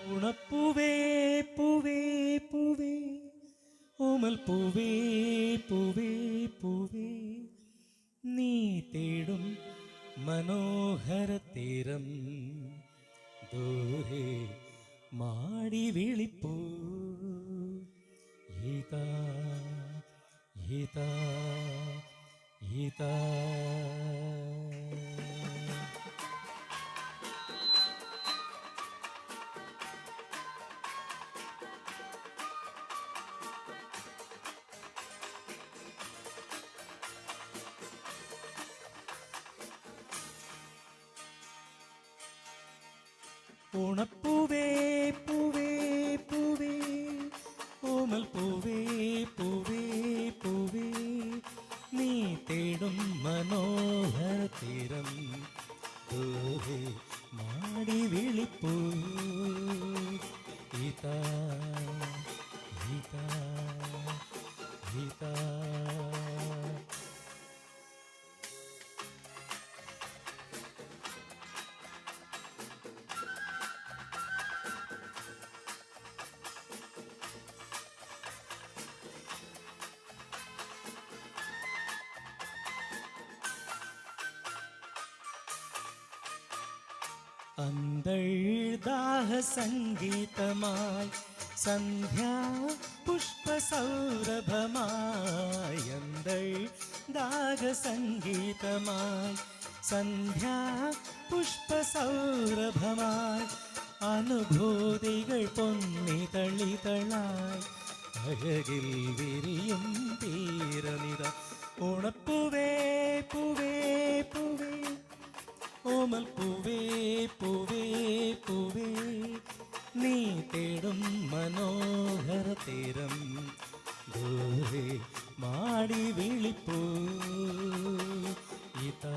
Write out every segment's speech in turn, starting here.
ഉണപ്പൂവേ പൂവേ പൂവേ ഓമൽ പൂവേ പൂവേ പൂവേ നീ തേടും മനോഹര തീരം ദൂരെ മാടി വിളിപ്പൂ ഈതാ ഈതാ ഈതാ. ഉണപ്പൂവേ പൂവേ പൂവേ ഓമൽ പൂവേ പൂവേ പൂവേ നീ തേടും മനോഹര തീരം ദൂരെ മാടി വിളിപ്പൂ ഈതാ ഈതാ ഈതാ. അന്തഴ്ദാഹ സംഗീതമായി സന്ധ്യാ പുഷ്പസൗരഭമായി അന്തഴ്ദാഹ സംഗീതമായി സന്ധ്യാ പുഷ്പസൗരഭമായി അനുഭൂതികൾ പൊന്നിതളിതളായി അഴകിൽ വിരിയും തീരനിത. ഉണപ്പൂവേ പൂവേ പൂവേ ഓമൽ പൂവേ പൂവേ പൂവേ നീ തേടും മനോഹര തീരം ദൂരെ മാടി വിളിപ്പൂ ഈതാ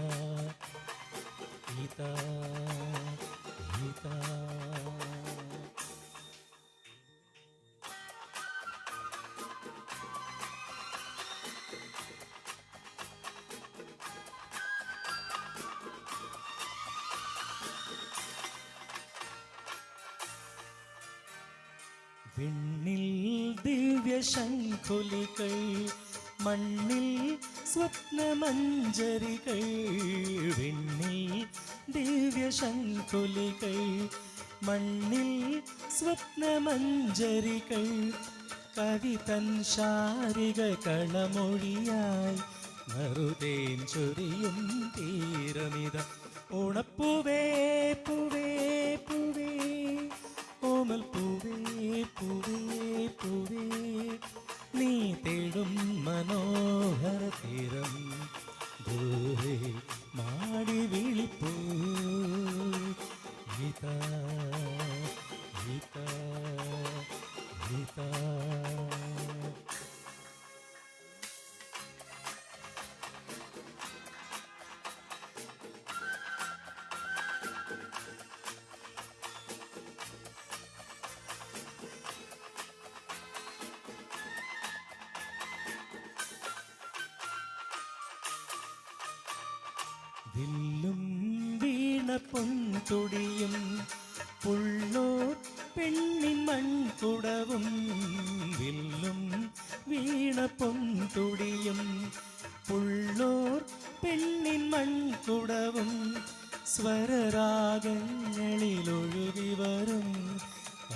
ഈതാ ഈതാ. വിണ്ണിൽ ദിവ്യശംഖുലികൾ മണ്ണിൽ സ്വപ്നമഞ്ജരികൾ വിണ്ണിൽ ദിവ്യശംഖുലികൾ മണ്ണിൽ സ്വപ്നമഞ്ജരികൾ കവിതൻ ശാരിക കളമൊഴിയായി മറുതേൻ ചൊരിയും തീരമിത. ഉണപ്പൂവേ പൂവേ പൂവേ ഓമൽ പൂവേ പൂവേ പൂവേ നീ തേടും മനോഹര തീരം ദൂരെ മാടി വിളിപ്പൂ ഈതാ ഈതാ ഈതാ. വില്ലും വീണ പൊൻതുടിയും പുള്ളോർ പെണ്ണിൻ മൺകുടവും വില്ലും വീണ പൊൻതുടിയും പുള്ളോർ പെണ്ണിൻ മൺകുടവും സ്വരരാഗങ്ങളിലൊഴുകി വരും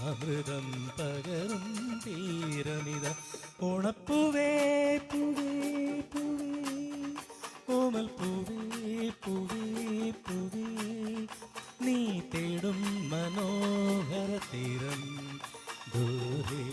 അമൃതം പകരും തീരമിത. ഉണപ്പൂവേ പൂവേ പൂവേ ഓമൽ പൂവേ പൂവേ പൂവേ നീ തേടും മനോഹര തീരം ദൂരെ